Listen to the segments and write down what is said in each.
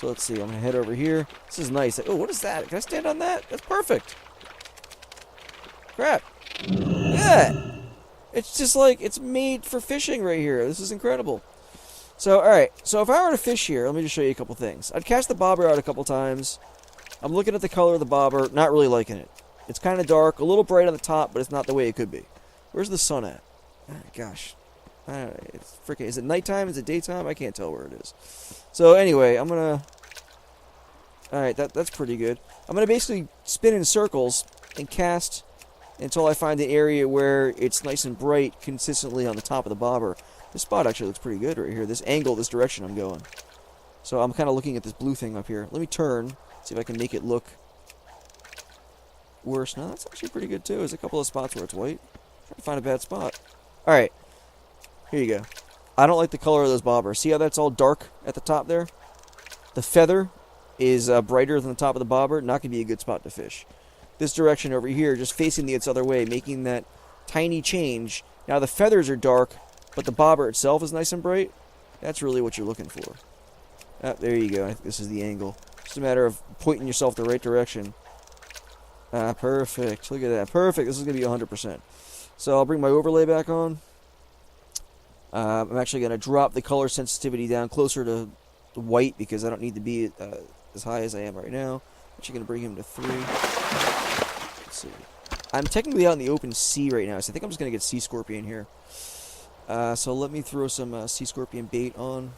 So let's see. I'm gonna head over here. This is nice. Oh, what is that? Can I stand on that? That's perfect. Crap. Look at that. It's just like it's made for fishing right here. This is incredible. So, alright. So if I were to fish here, let me just show you a couple things. I'd cast the bobber out a couple times. I'm looking at the color of the bobber, not really liking it. It's kind of dark, a little bright on the top, but it's not the way it could be. Where's the sun at? Oh, gosh. It's freaking. Is it nighttime? Is it daytime? I can't tell where it is. So anyway, I'm gonna. All right, that's pretty good. I'm gonna basically spin in circles and cast until I find the area where it's nice and bright consistently on the top of the bobber. This spot actually looks pretty good right here. This angle, this direction I'm going. So I'm kind of looking at this blue thing up here. Let me turn, see if I can make it look worse. No, that's actually pretty good too. There's a couple of spots where it's white. I'm trying to find a bad spot. All right. Here you go. I don't like the color of those bobbers. See how that's all dark at the top there? The feather is brighter than the top of the bobber. Not going to be a good spot to fish. This direction over here, just facing the other way, making that tiny change. Now the feathers are dark, but the bobber itself is nice and bright. That's really what you're looking for. There you go. I think this is the angle. Just a matter of pointing yourself the right direction. Perfect. Look at that. Perfect. This is going to be 100%. So I'll bring my overlay back on. I'm actually going to drop the color sensitivity down closer to white because I don't need to be as high as I am right now. I'm actually going to bring him to 3. Let's see. I'm technically out in the open sea right now, so I think I'm just going to get sea scorpion here. So let me throw some sea scorpion bait on.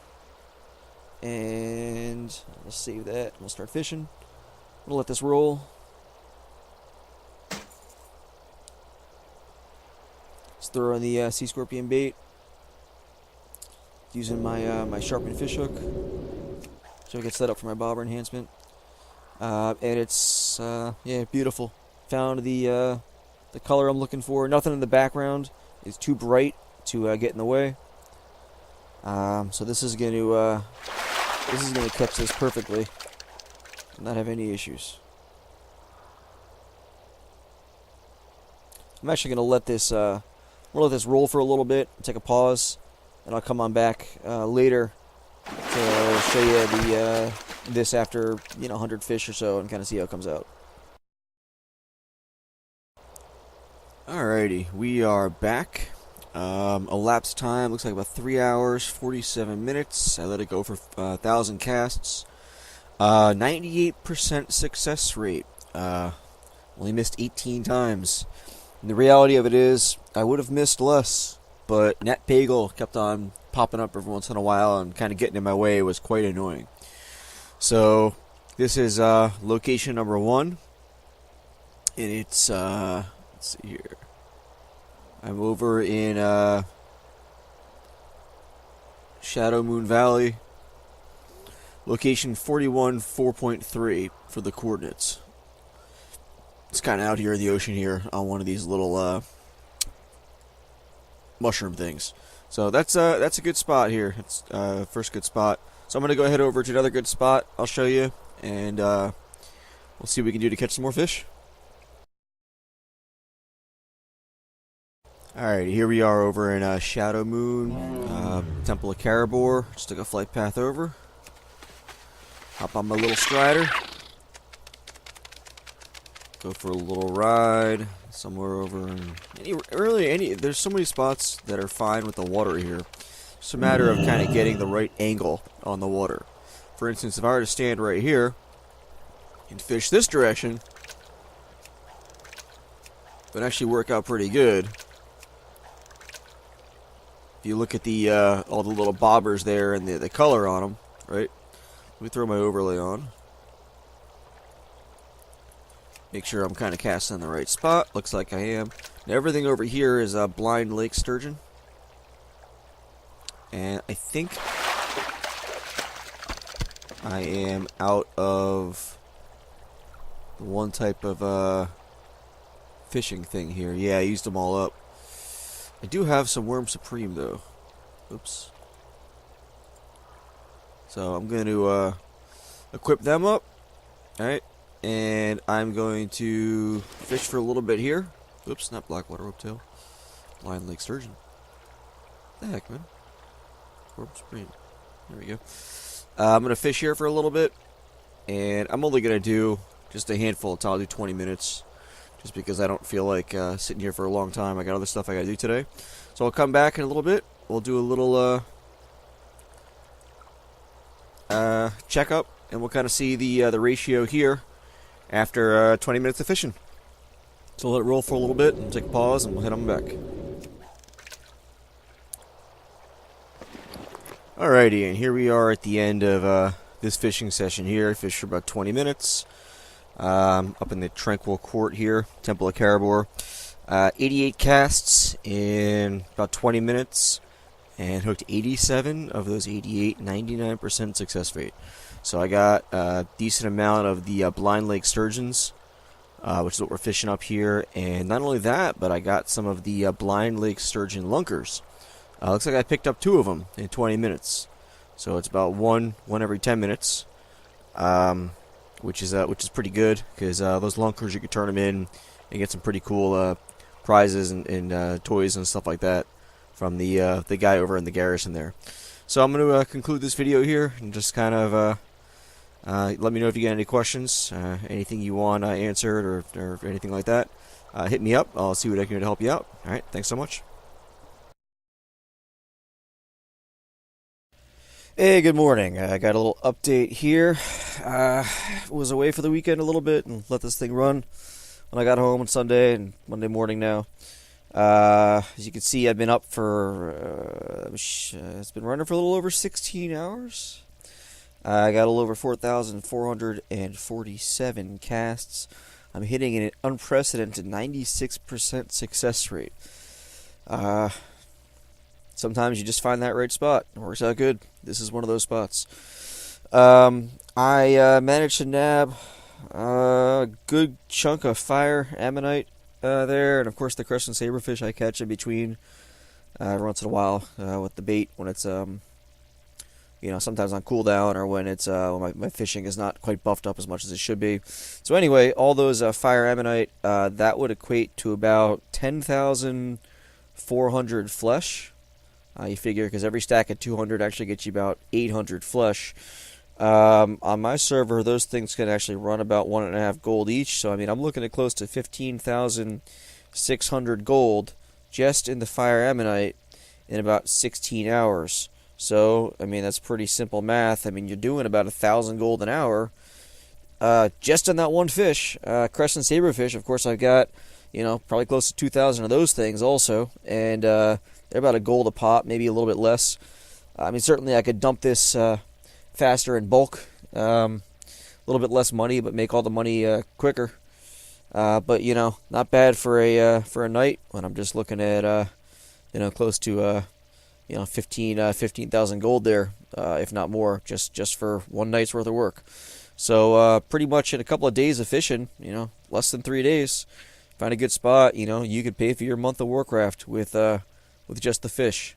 And we'll save that. We'll start fishing. We'll let this roll. Let's throw in the sea scorpion bait. Using my sharpened fish hook. So I get set up for my bobber enhancement. And it's yeah, beautiful. Found the color I'm looking for. Nothing in the background is too bright to get in the way. So this is going to catch this perfectly, and not have any issues. I'm actually going to let this roll for a little bit, take a pause, and I'll come on back later to show you this after 100 fish or so, and kind of see how it comes out. Alrighty, we are back. Elapsed time looks like about 3 hours 47 minutes. I let it go for 1,000 casts. 98% success rate. Only missed 18 times. And the reality of it is, I would have missed less, but Nat Pagel kept on popping up every once in a while and kind of getting in my way. It was quite annoying. So this is location number 1, and it's let's see here. I'm over in Shadowmoon Valley. Location 41 4.3 for the coordinates. It's kind of out here in the ocean here on one of these little mushroom things. So that's a good spot here. It's first good spot. So I'm going to go ahead over to another good spot. I'll show you, and we'll see what we can do to catch some more fish. Alright, here we are over in Shadowmoon, Temple of Kabore. Just took a flight path over. Hop on my little strider. Go for a little ride somewhere over in there's so many spots that are fine with the water here. It's a matter of kind of getting the right angle on the water. For instance, if I were to stand right here and fish this direction, it would actually work out pretty good. If you look at the all the little bobbers there and the color on them, right? Let me throw my overlay on. Make sure I'm kind of casting in the right spot. Looks like I am. Now everything over here is a blind lake sturgeon. And I think I am out of one type of fishing thing here. Yeah, I used them all up. I do have some Worm Supreme though. Oops. So I'm going to equip them up. Alright. And I'm going to fish for a little bit here. Oops, not blackwater rope-tail. Blind lake sturgeon. What the heck, man? Worm Supreme. There we go. I'm going to fish here for a little bit, and I'm only going to do just a handful. I'll do 20 minutes, just because I don't feel like sitting here for a long time. I got other stuff I got to do today. So I'll come back in a little bit. We'll do a little checkup, and we'll kind of see the ratio here after 20 minutes of fishing. So let it roll for a little bit, and take a pause, and we'll head on back. Alrighty, and here we are at the end of this fishing session here. I fished for about 20 minutes. Up in the Tranquil Court here, Temple of Kabore. 88 casts in about 20 minutes, and hooked 87 of those 88, 99% success rate. So I got a decent amount of the blind lake sturgeons, which is what we're fishing up here. And not only that, but I got some of the blind lake sturgeon lunkers. Looks like I picked up 2 of them in 20 minutes. So it's about one every 10 minutes, which is pretty good, because those lunkers, you can turn them in and get some pretty cool prizes and toys and stuff like that from the guy over in the garrison there. So I'm going to conclude this video here, and just kind of let me know if you got any questions, anything you want answered, or anything like that. Hit me up. I'll see what I can do to help you out. All right, thanks so much. Hey, good morning. I got a little update here. Was away for the weekend a little bit and let this thing run when I got home on Sunday and Monday morning now. As you can see, I've been up for, it's been running for a little over 16 hours. I got a little over 4,447 casts. I'm hitting an unprecedented 96% success rate. Sometimes you just find that right spot. It works out good. This is one of those spots. I managed to nab a good chunk of fire ammonite there, and of course the crescent saberfish I catch in between every once in a while with the bait when it's sometimes on cooldown, or when it's when my fishing is not quite buffed up as much as it should be. So anyway, all those fire ammonite, that would equate to about 10,400 flesh. You figure, because every stack at 200 actually gets you about 800 flesh. On my server, those things can actually run about 1.5 gold each. So I mean, I'm looking at close to 15,600 gold just in the fire ammonite in about 16 hours. So I mean, that's pretty simple math. I mean, you're doing about 1,000 gold an hour just on that one fish. Crescent saberfish, of course, I've got probably close to 2,000 of those things also, and they're about a gold a pop, maybe a little bit less. I mean, certainly I could dump this faster in bulk, a little bit less money, but make all the money quicker. But not bad for a night when I'm just looking at close to 15,000 gold there, if not more, just for one night's worth of work. So pretty much in a couple of days of fishing, less than 3 days, find a good spot, you could pay for your month of Warcraft with just the fish.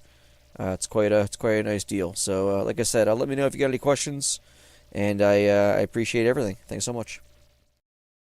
It's quite a nice deal. So like I said, let me know if you got any questions, and I appreciate everything. Thanks so much.